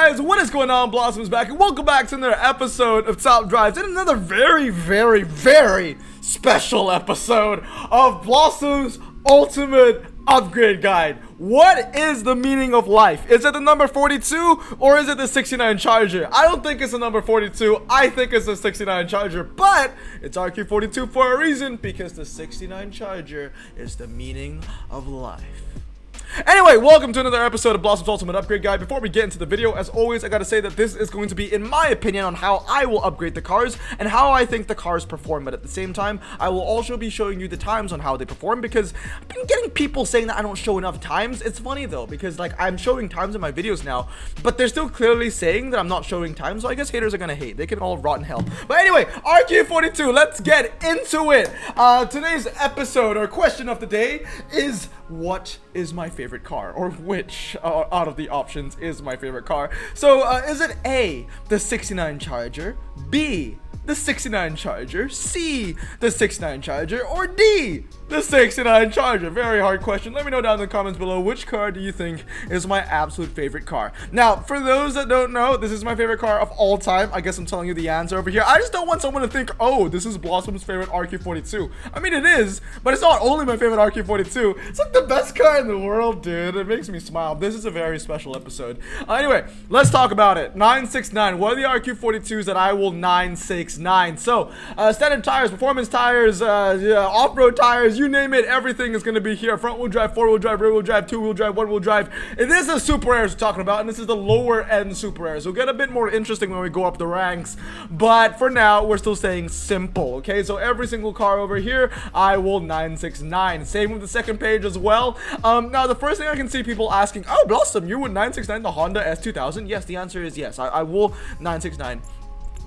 guys, what is going on? Blossom's back, and welcome back to another episode of Top Drives, and another very, very, very special episode of Blossom's Ultimate Upgrade Guide. What is the meaning of life? Is it the number 42 or is it the 69 Charger? I don't think it's the number 42. I think it's the 69 Charger, but it's RQ42 for a reason, because the 69 Charger is the meaning of life. Anyway, welcome to another episode of Blossom's Ultimate Upgrade Guide. Before we get into the video, as always, I gotta say that this is going to be, in my opinion, on how I will upgrade the cars and how I think the cars perform. But at the same time, I will also be showing you the times on how they perform, because I've been getting people saying that I don't show enough times. It's funny though, because like I'm showing times in my videos now, but they're still clearly saying that I'm not showing times. So I guess haters are gonna hate. They can all rot in hell. But anyway, RQ42, let's get into it. Today's episode or question of the day is, what is my favorite car, or which out of the options is my favorite car? So is it A, the 69 Charger, B, the 69 Charger, C, the 69 Charger, or D, the 69 Charger? Very hard question. Let me know down in the comments below, which car do you think is my absolute favorite car? Now, for those that don't know, this is my favorite car of all time. I guess I'm telling you the answer over here. I just don't want someone to think, oh, this is Blossom's favorite RQ42. I mean, it is, but it's not only my favorite RQ42. It's like the best car in the world, dude. It makes me smile. This is a very special episode. Anyway, let's talk about it. 969. What are the RQ42s that I will 969? So, standard tires, performance tires, off-road tires, you name it, everything is going to be here. Front-wheel drive, four-wheel drive, rear-wheel drive, two-wheel drive, one-wheel drive. This is Super Airs we're talking about, and this is the lower-end Super Airs. It'll get a bit more interesting when we go up the ranks, but for now, we're still saying simple, okay? So every single car over here, I will 969. Same with the second page as well. Now, the first thing I can see people asking, oh, Blossom, you would 969 the Honda S2000? Yes, the answer is yes. I will 969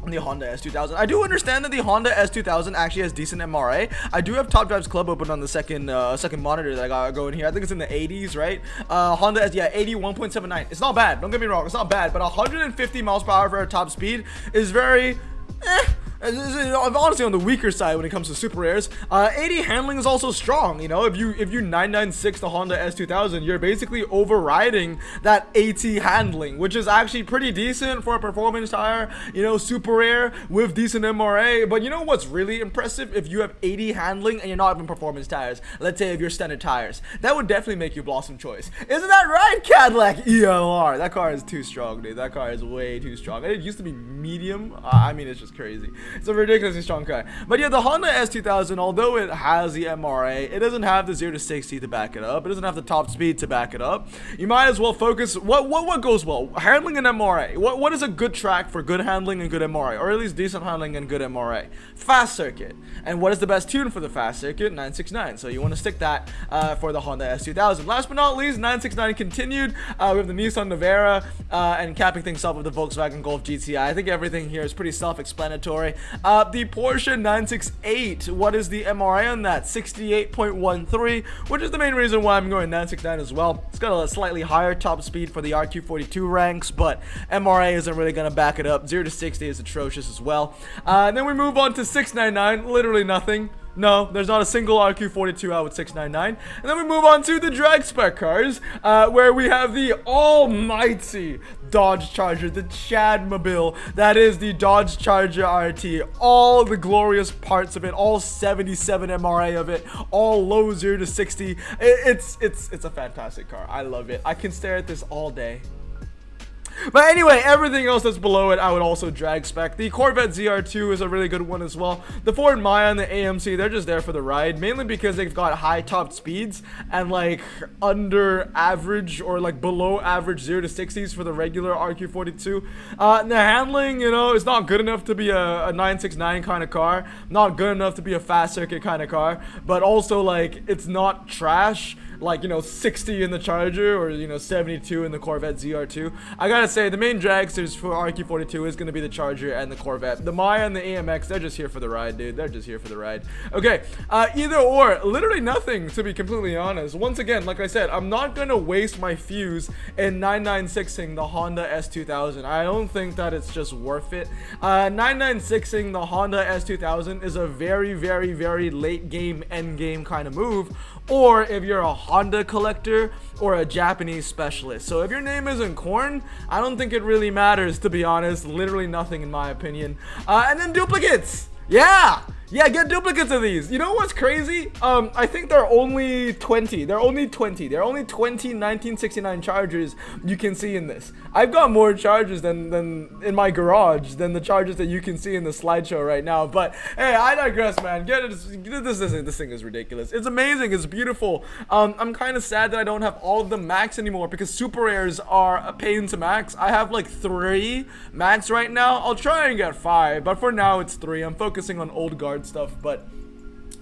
on the Honda S2000. I do understand that the Honda S2000 actually has decent MRA. I do have Top Drives Club open on the second monitor that I got going here. I think it's in the 80s, right? Honda S, yeah, 81.79. It's not bad. Don't get me wrong. It's not bad, but 150 miles per hour for a top speed is very, honestly on the weaker side when it comes to Super Airs. 80 handling is also strong. You know, if you 996 the Honda S2000, you're basically overriding that 80 handling, which is actually pretty decent for a performance tire, you know, Super Air with decent MRA. But you know what's really impressive? If you have 80 handling and you're not even performance tires, let's say if you're standard tires, that would definitely make you Blossom choice. Isn't that right, Cadillac ELR? That car is too strong, dude. That car is way too strong. It used to be medium. I mean, it's just crazy. It's a ridiculously strong car. But yeah, the Honda S2000, although it has the MRA, it doesn't have the 0 to 60 to back it up. It doesn't have the top speed to back it up. You might as well focus, what goes well? Handling and MRA. What is a good track for good handling and good MRA? Or at least decent handling and good MRA? Fast circuit. And what is the best tune for the fast circuit? 969. So you want to stick that for the Honda S2000. Last but not least, 969 continued with the Nissan Navara and capping things off with the Volkswagen Golf GTI. I think everything here is pretty self-explanatory. The Porsche 968, what is the MRA on that? 68.13, which is the main reason why I'm going 969 as well. It's got a slightly higher top speed for the RQ42 ranks, but MRA isn't really going to back it up. 0 to 60 is atrocious as well. And then we move on to 699, literally nothing. No, there's not a single RQ42 out with 699. And then we move on to the drag spec cars, where we have the almighty Dodge Charger, the Chadmobile. That is the Dodge Charger RT. All the glorious parts of it, all 77 MRA of it, all low 0 to 60. It's a fantastic car. I love it. I can stare at this all day. But anyway, everything else that's below it, I would also drag spec. The Corvette ZR2 is a really good one as well. The Ford Maya and the AMC, they're just there for the ride, mainly because they've got high top speeds and like under average or like below average 0 to 60s for the regular RQ42. The handling, you know, it's not good enough to be a 969 kind of car, not good enough to be a fast circuit kind of car, but also like it's not trash. Like, you know, 60 in the Charger or, you know, 72 in the Corvette ZR2. I gotta say, the main dragsters for RQ42 is gonna be the Charger and the Corvette. The Maya and the AMX, they're just here for the ride, dude. They're just here for the ride. Okay, either or, literally nothing, to be completely honest. Once again, like I said, I'm not gonna waste my fuse in 996ing the Honda S2000. I don't think that it's just worth it. 996ing the Honda S2000 is a very, very, very late game, end game kind of move. Or if you're a Honda collector or a Japanese specialist. So if your name isn't Corn, I don't think it really matters, to be honest. Literally nothing in my opinion. And then duplicates. Yeah, get duplicates of these. You know what's crazy? I think there are only 20. There are only 20 1969 Chargers you can see in this. I've got more Chargers than in my garage than the Chargers that you can see in the slideshow right now. But hey, I digress, man. Get it. This thing is ridiculous. It's amazing. It's beautiful. I'm kind of sad that I don't have all of the max anymore because super rares are a pain to max. I have like 3 max right now. I'll try and get 5, but for now it's 3. I'm focusing on old guard stuff, but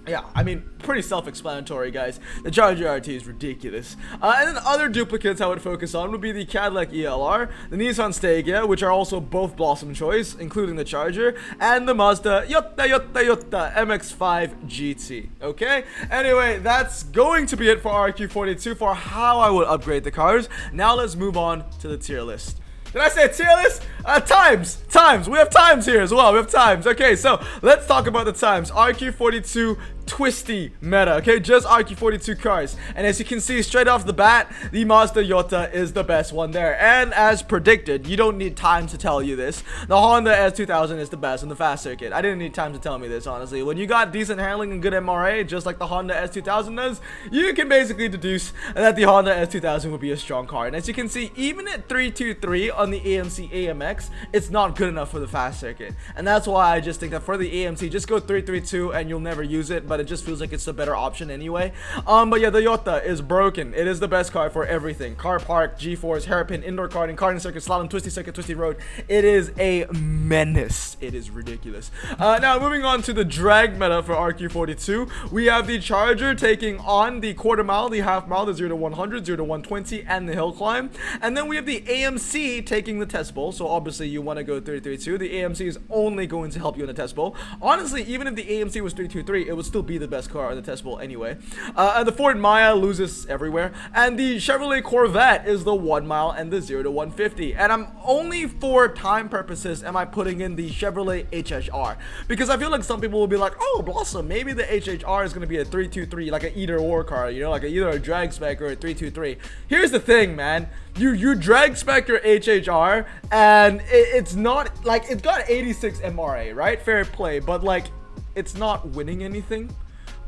yeah, I mean, pretty self-explanatory, guys. The Charger RT is ridiculous. And then other duplicates I would focus on would be the Cadillac ELR, the Nissan Stagea, which are also both Blossom choice, including the Charger, and the Mazda Yotta MX-5 GT. Okay? Anyway, that's going to be it for RQ42 for how I would upgrade the cars. Now let's move on to the tier list. Did I say tier list? Times. We have times here as well. We have times. Okay, so let's talk about the times. RQ42 twisty meta, okay, just RQ42 cars, and as you can see straight off the bat, the Mazda Yotta is the best one there, and as predicted, you don't need time to tell you this, the Honda S2000 is the best in the fast circuit. I didn't need time to tell me this, honestly. When you got decent handling and good MRA, just like the Honda S2000 does, you can basically deduce that the Honda S2000 would be a strong car. And as you can see, even at 323 on the AMC AMX, it's not good enough for the fast circuit, and that's why I just think that for the AMC, just go 332 and you'll never use it, but it just feels like it's a better option anyway. But yeah, the Yotta is broken. It is the best car for everything: car park, G-force, hairpin, indoor karting circuit, slalom, twisty circuit, twisty road. It is a menace. It is ridiculous. Now moving on to the drag meta for RQ42, we have the Charger taking on the quarter mile, the half mile, the 0 to 100, 0 to 120, and the hill climb. And then we have the AMC taking the test bowl. So obviously you want to go 332. The AMC is only going to help you in the test bowl. Honestly, even if the AMC was 323, it would still be the best car on the test bowl anyway. And the Ford Maya loses everywhere, and the Chevrolet Corvette is the 1 mile and the 0 to 150. And I'm only for time purposes am I putting in the Chevrolet HHR, because I feel like some people will be like, oh Blossom, maybe the HHR is going to be a 323, like an either or car, you know, like either a drag spec or a 323. Here's the thing, man, you drag spec your HHR and it's not like, it's got 86 MRA, right? Fair play, but like it's not winning anything.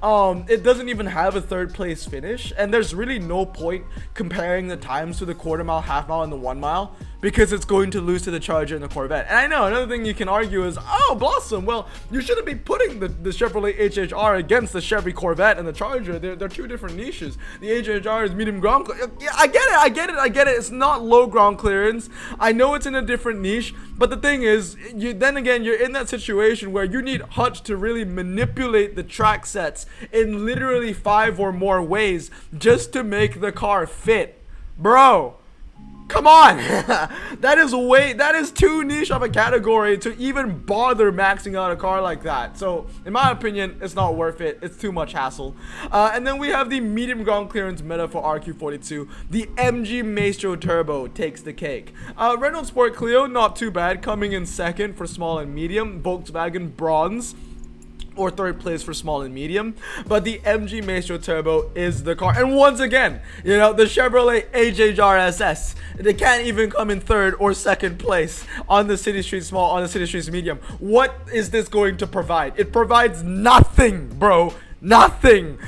It doesn't even have a 3rd place finish, and there's really no point comparing the times to the quarter mile, half mile, and the 1 mile, because it's going to lose to the Charger and the Corvette. And I know another thing you can argue is, oh Blossom, well, you shouldn't be putting the Chevrolet HHR against the Chevy Corvette and the Charger. They're 2 different niches. The HHR is medium ground yeah, I get it. It's not low ground clearance. I know it's in a different niche, but the thing is, then again, you're in that situation where you need Hutch to really manipulate the track sets in literally 5 or more ways just to make the car fit. Bro, come on. That is too niche of a category to even bother maxing out a car like that. So in my opinion, it's not worth it. It's too much hassle. And then we have the medium ground clearance meta for RQ42. The MG Maestro Turbo takes the cake. Renault Sport Clio, not too bad, coming in 2nd for small and medium. Volkswagen Bronze, or 3rd place for small and medium, but the MG Maestro Turbo is the car. And once again, you know, the Chevrolet HHR SS, they can't even come in 3rd or 2nd place on the City Street Small, on the City Street Medium. What is this going to provide? It provides nothing, bro. Nothing.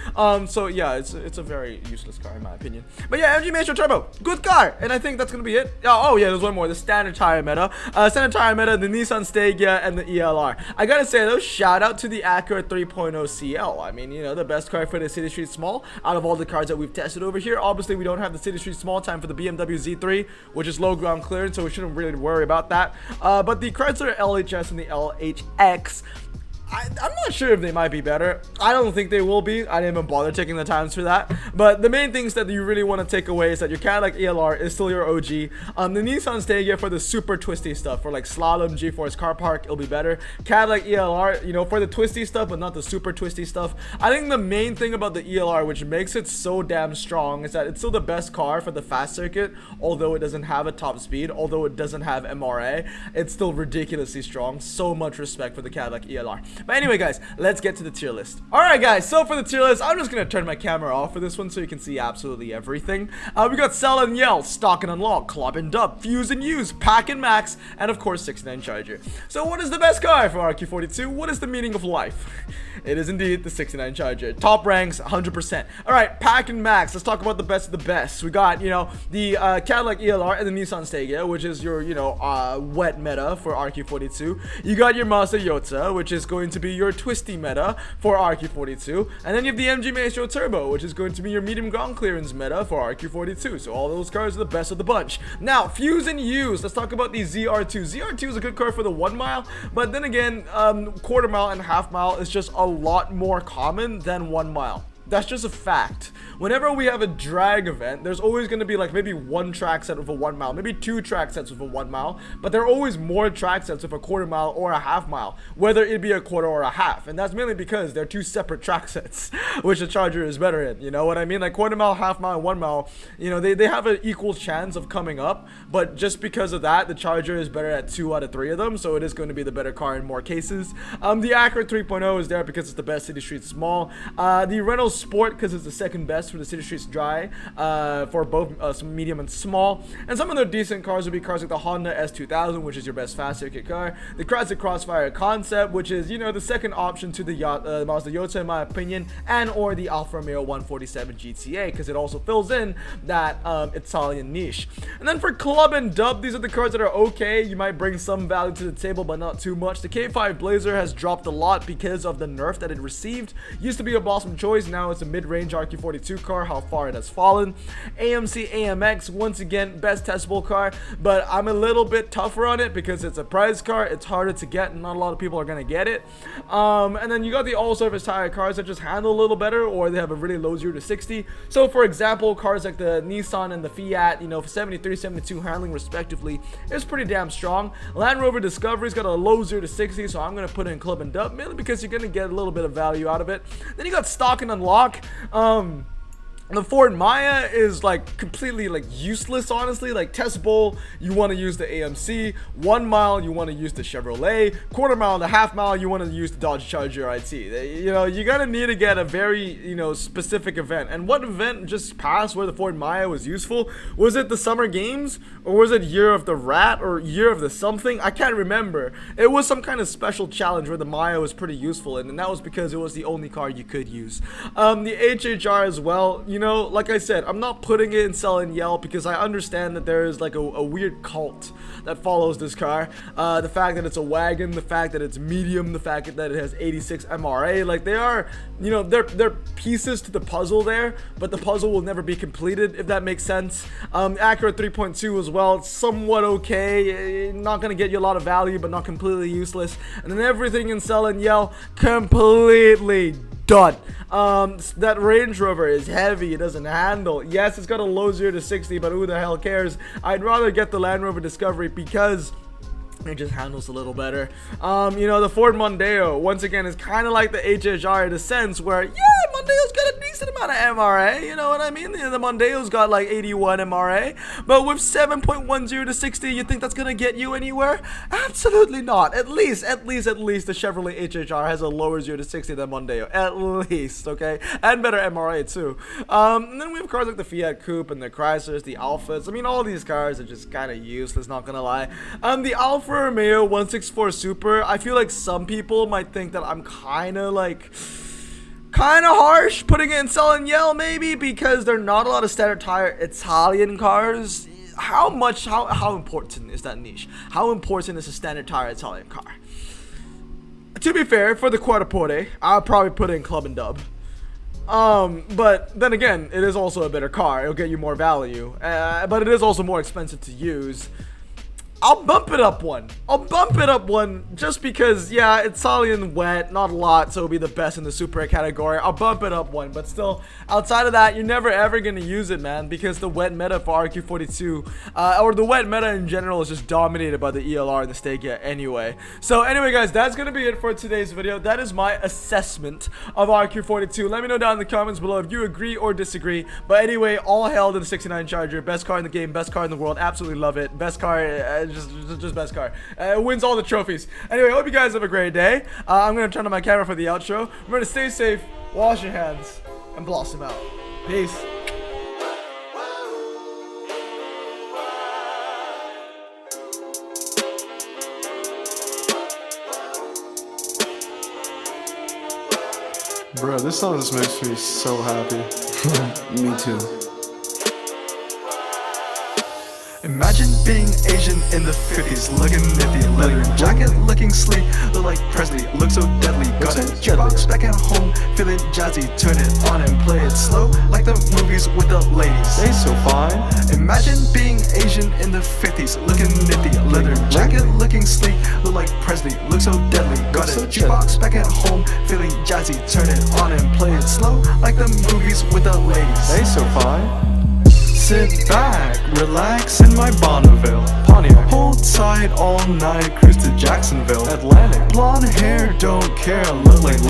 So yeah, it's a very useless car in my opinion. But yeah, MG Maestro Turbo, good car, and I think that's gonna be it. Oh yeah, there's one more, the standard tire meta. Standard tire meta, the Nissan Stagea and the ELR. I gotta say though, shout out to the Acura 3.0 CL. I mean, you know, the best car for the City Street Small out of all the cars that we've tested over here. Obviously, we don't have the City Street Small time for the BMW Z3, which is low ground clearance, so we shouldn't really worry about that. But the Chrysler LHS and the LHX, I'm not sure if they might be better. I don't think they will be. I didn't even bother taking the times for that. But the main things that you really want to take away is that your Cadillac ELR is still your OG. The Nissan Stagea for the super twisty stuff, for like slalom, G-force, car park, it'll be better. Cadillac ELR, you know, for the twisty stuff, but not the super twisty stuff. I think the main thing about the ELR, which makes it so damn strong, is that it's still the best car for the fast circuit. Although it doesn't have a top speed, although it doesn't have MRA, it's still ridiculously strong. So much respect for the Cadillac ELR. But anyway, guys, let's get to the tier list. Alright, guys, so for the tier list, I'm just gonna turn my camera off for this one so you can see absolutely everything. We got Sell and Yell, Stock and Unlock, Club and Dub, Fuse and Use, Pack and Max, and of course 69 Charger. So what is the best car for RQ42? What is the meaning of life? It is indeed the 69 Charger. Top ranks, 100%. Alright, Pack and Max. Let's talk about the best of the best. We got, you know, the Cadillac ELR and the Nissan Stega, which is your, you know, wet meta for RQ42. You got your Mazda Yota, which is going to be your twisty meta for RQ42. And then you have the MG Maestro Turbo, which is going to be your medium ground clearance meta for RQ42. So all those cars are the best of the bunch. Now, Fuse and Use. Let's talk about the ZR2. ZR2 is a good car for the 1 mile, but then again, quarter mile and half mile is just a lot more common than 1 mile. That's just a fact. Whenever we have a drag event, there's always going to be like maybe 1 track set with a 1 mile, maybe 2 track sets with a 1 mile, but there are always more track sets with a quarter mile or a half mile, whether it be a quarter or a half. And that's mainly because they're 2 separate track sets, which the Charger is better in. You know what I mean? Like quarter mile, half mile, 1 mile, you know, they have an equal chance of coming up, but just because of that, the Charger is better at 2 out of 3 of them, so it is going to be the better car in more cases. The Acura 3.0 is there because it's the best city street small. The Renault Sport, because it's the second best for the city streets dry, for both some medium and small. And some of the decent cars would be cars like the Honda S2000, which is your best fast circuit car, the Chrysler Crossfire Concept, which is, you know, the second option to the Mazda Yota in my opinion, and or the Alfa Romeo 147 GTA, because it also fills in that Italian niche. And then for Club and Dub, these are the cars that are okay. You might bring some value to the table, but not too much. The K5 Blazer has dropped a lot because of the nerf that it received. Used to be a Blossom choice, now it's a mid-range RQ42 car. How far it has fallen. AMC AMX, once again, best testable car, but I'm a little bit tougher on it because it's a prize car. It's harder to get and not a lot of people are going to get it. And then you got the all-surface tire cars that just handle a little better, or they have a really low 0 to 60. So for example, cars like the Nissan and the Fiat, you know, 73, 72 handling respectively is pretty damn strong. Land Rover Discovery's got a low 0 to 60, so I'm going to put in Club and Dub, mainly because you're going to get a little bit of value out of it. Then you got Stock and Unlock. The Ford Maya is like completely like useless, honestly. Like test bowl, you want to use the AMC. 1 mile, you want to use the Chevrolet. Quarter mile and a half mile, you want to use the Dodge Charger IT. You know, you're gonna need to get a very, you know, specific event. And what event just passed where the Ford Maya was useful? Was it the Summer Games, or was it Year of the Rat, or Year of the something? I can't remember. It was some kind of special challenge where the Maya was pretty useful, and that was because it was the only car you could use. The HHR as well. You know, like I said, I'm not putting it in Sell and Yell because I understand that there is like a weird cult that follows this car. The fact that it's a wagon, the fact that it's medium, the fact that it has 86 MRA, like they are, you know, they're pieces to the puzzle there, but the puzzle will never be completed, if that makes sense. Acura 3.2 as well, it's somewhat okay, not gonna get you a lot of value, but not completely useless. And then everything in Sell and Yell, completely done. That Range Rover is heavy, it doesn't handle. Yes, it's got a low 0 to 60, but who the hell cares? I'd rather get the Land Rover Discovery because it just handles a little better. You know, the Ford Mondeo, once again, is kind of like the HHR in a sense where, yeah, Mondeo's got a decent amount of MRA, you know what I mean? The Mondeo's got like 81 MRA, but with 7.10 to 60, you think that's gonna get you anywhere? Absolutely not. At least the Chevrolet HHR has a lower 0 to 60 than Mondeo. At least, okay? And better MRA too. And then we have cars like the Fiat Coupe and the Chryslers, the Alphas. I mean, all these cars are just kind of useless, not gonna lie. The Alfa Romeo 164 Super, I feel like some people might think that I'm kind of harsh putting it in Sell and Yell, maybe because there are not a lot of standard tire Italian cars. How important is that niche? How important is a standard tire Italian car? To be fair, for the Quadruple, I'll probably put in Club and Dub. But then again, it is also a better car. It'll get you more value, but it is also more expensive to use. I'll bump it up one. Just because, yeah, Italian wet, not a lot, so it'll be the best in the super category. I'll bump it up one, but still, outside of that, you're never ever gonna use it, man, because the wet meta for RQ42, or the wet meta in general, is just dominated by the ELR and the Stega anyway. So anyway, guys, that's gonna be it for today's video. That is my assessment of RQ42. Let me know down in the comments below if you agree or disagree. But anyway, all hail to the 69 Charger, best car in the game, best car in the world, absolutely love it, best car, just best car. It wins all the trophies. Anyway, I hope you guys have a great day. I'm gonna turn on my camera for the outro. Remember to stay safe, wash your hands, and blossom out. Peace. Bro, this song just makes me so happy. Me too. Imagine being Asian in the 50s, looking nifty, leather jacket, looking sleek, look like Presley, look so deadly. Got a jukebox back at home, feeling jazzy, turn it on and play it slow, like the movies with the ladies. They so fine. Imagine being Asian in the 50s, looking nifty, leather jacket, looking sleek, look like Presley, look so deadly. Got a jukebox back at home, feeling jazzy, turn it on and play it slow, like the movies with the ladies. They so fine. Sit back, relax in my Bonneville Pontiac. Hold tight all night, cruise to Jacksonville Atlantic. Blonde hair, don't care, look like